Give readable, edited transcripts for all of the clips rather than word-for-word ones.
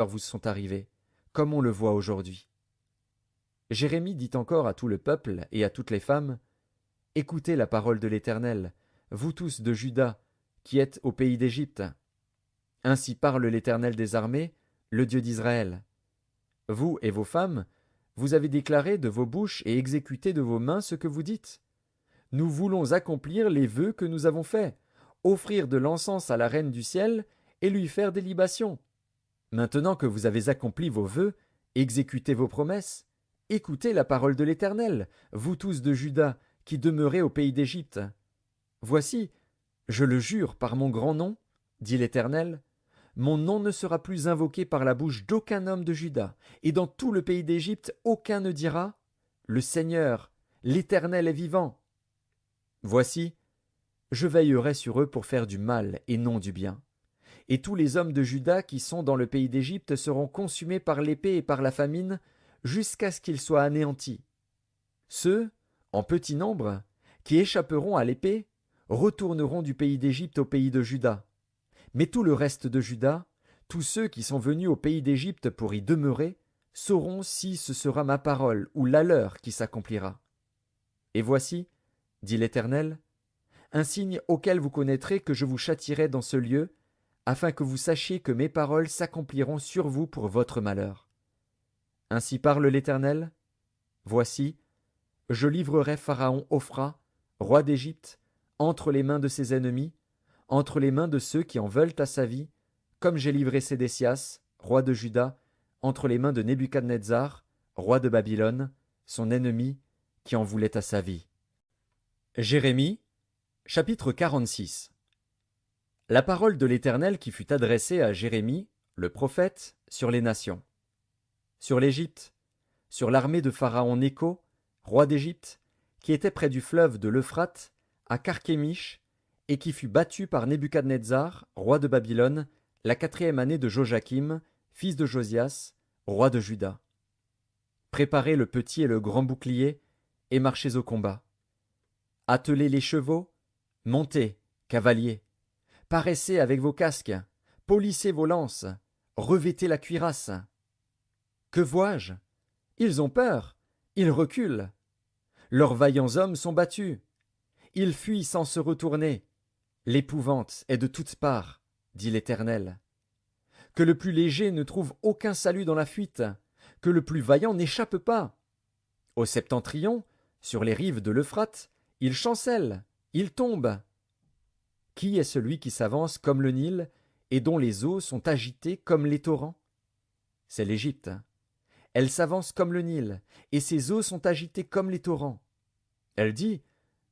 vous sont arrivés, comme on le voit aujourd'hui. Jérémie dit encore à tout le peuple et à toutes les femmes, écoutez la parole de l'Éternel, vous tous de Juda, qui êtes au pays d'Égypte. Ainsi parle l'Éternel des armées, le Dieu d'Israël. Vous et vos femmes, vous avez déclaré de vos bouches et exécuté de vos mains ce que vous dites. Nous voulons accomplir les vœux que nous avons faits, offrir de l'encens à la reine du ciel et lui faire des libations. Maintenant que vous avez accompli vos vœux, exécutez vos promesses, écoutez la parole de l'Éternel, vous tous de Juda, qui demeurez au pays d'Égypte. Voici, je le jure par mon grand nom, dit l'Éternel, mon nom ne sera plus invoqué par la bouche d'aucun homme de Juda, et dans tout le pays d'Égypte aucun ne dira, le Seigneur, l'Éternel est vivant. Voici, je veillerai sur eux pour faire du mal et non du bien. Et tous les hommes de Juda qui sont dans le pays d'Égypte seront consumés par l'épée et par la famine, jusqu'à ce qu'ils soient anéantis. Ceux, en petit nombre, qui échapperont à l'épée, retourneront du pays d'Égypte au pays de Juda. Mais tout le reste de Juda, tous ceux qui sont venus au pays d'Égypte pour y demeurer, sauront si ce sera ma parole ou la leur qui s'accomplira. Et voici, dit l'Éternel, un signe auquel vous connaîtrez que je vous châtierai dans ce lieu, afin que vous sachiez que mes paroles s'accompliront sur vous pour votre malheur. Ainsi parle l'Éternel, voici, je livrerai Pharaon Ophra, roi d'Égypte, entre les mains de ses ennemis, entre les mains de ceux qui en veulent à sa vie, comme j'ai livré Sédécias, roi de Juda, entre les mains de Nebuchadnezzar, roi de Babylone, son ennemi, qui en voulait à sa vie. Jérémie, chapitre 46. La parole de l'Éternel qui fut adressée à Jérémie, le prophète, sur les nations. Sur l'Égypte, sur l'armée de Pharaon Nécho, roi d'Égypte, qui était près du fleuve de l'Euphrate, à Carchemish, et qui fut battu par Nebuchadnezzar, roi de Babylone, la 4e année de Joachim, fils de Josias, roi de Juda. Préparez le petit et le grand bouclier, et marchez au combat. Attelez les chevaux, montez, cavaliers. Paraissez avec vos casques, polissez vos lances, revêtez la cuirasse. Que vois-je? Ils ont peur, ils reculent. Leurs vaillants hommes sont battus. Ils fuient sans se retourner. L'épouvante est de toutes parts, dit l'Éternel. Que le plus léger ne trouve aucun salut dans la fuite, que le plus vaillant n'échappe pas. Au septentrion, sur les rives de l'Euphrate, il chancelle, il tombe. Qui est celui qui s'avance comme le Nil et dont les eaux sont agitées comme les torrents? C'est l'Égypte. Elle s'avance comme le Nil, et ses eaux sont agitées comme les torrents. Elle dit,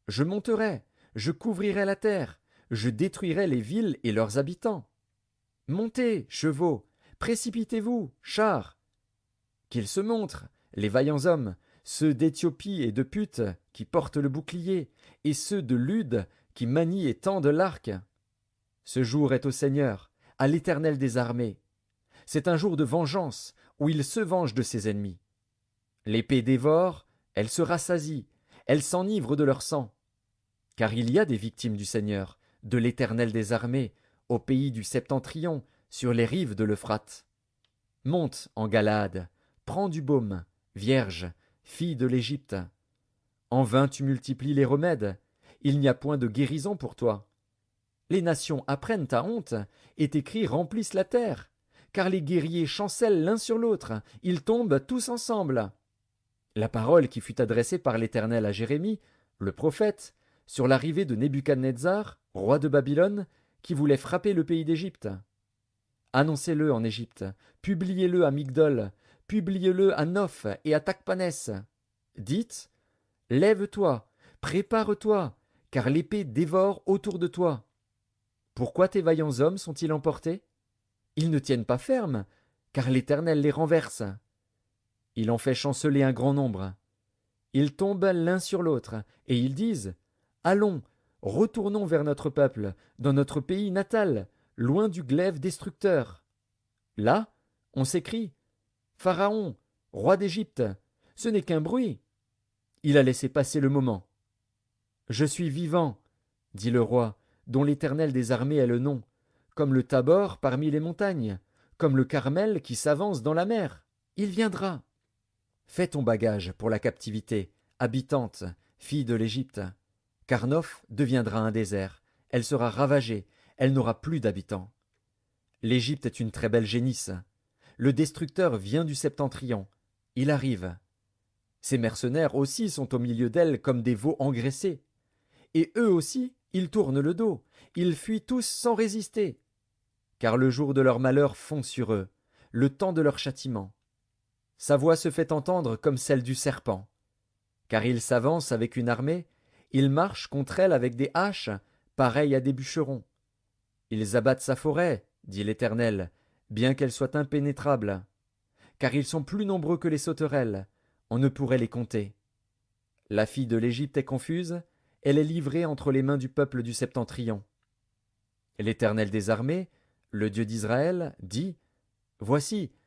je monterai, je couvrirai la terre, je détruirai les villes et leurs habitants. Montez, chevaux, précipitez-vous, chars. Qu'ils se montrent, les vaillants hommes, ceux d'Éthiopie et de Put qui portent le bouclier, et ceux de Lude qui manient et tendent l'arc. Ce jour est au Seigneur, à l'Éternel des armées. C'est un jour de vengeance, où il se venge de ses ennemis. L'épée dévore, elle se rassasie, elle s'enivre de leur sang. Car il y a des victimes du Seigneur, de l'Éternel des armées, au pays du Septentrion, sur les rives de l'Euphrate. Monte en Galaad, prends du baume, vierge, fille de l'Égypte. En vain tu multiplies les remèdes, il n'y a point de guérison pour toi. Les nations apprennent ta honte, et tes cris remplissent la terre, car les guerriers chancellent l'un sur l'autre, ils tombent tous ensemble. La parole qui fut adressée par l'Éternel à Jérémie, le prophète, sur l'arrivée de Nebuchadnezzar, roi de Babylone, qui voulait frapper le pays d'Égypte. Annoncez-le en Égypte, publiez-le à Migdol, publiez-le à Noph et à Tachpanès. Dites, lève-toi, prépare-toi, car l'épée dévore autour de toi. Pourquoi tes vaillants hommes sont-ils emportés? Ils ne tiennent pas ferme, car l'Éternel les renverse. Il en fait chanceler un grand nombre. Ils tombent l'un sur l'autre, et ils disent, allons, retournons vers notre peuple, dans notre pays natal, loin du glaive destructeur. Là, on s'écrie, Pharaon, roi d'Égypte, ce n'est qu'un bruit. Il a laissé passer le moment. Je suis vivant, dit le roi, dont l'Éternel des armées est le nom, comme le Tabor parmi les montagnes, comme le Carmel qui s'avance dans la mer. Il viendra. Fais ton bagage pour la captivité, habitante, fille de l'Égypte. Car Noph deviendra un désert, elle sera ravagée, elle n'aura plus d'habitants. L'Égypte est une très belle génisse. Le destructeur vient du septentrion. Il arrive. Ses mercenaires aussi sont au milieu d'elle comme des veaux engraissés. Et eux aussi, ils tournent le dos, ils fuient tous sans résister. Car le jour de leur malheur fond sur eux, le temps de leur châtiment. Sa voix se fait entendre comme celle du serpent. Car il s'avance avec une armée, il marche contre elle avec des haches, pareilles à des bûcherons. Ils abattent sa forêt, dit l'Éternel, bien qu'elle soit impénétrable. Car ils sont plus nombreux que les sauterelles, on ne pourrait les compter. La fille de l'Égypte est confuse, elle est livrée entre les mains du peuple du septentrion. L'Éternel des armées, le Dieu d'Israël, dit: Voici,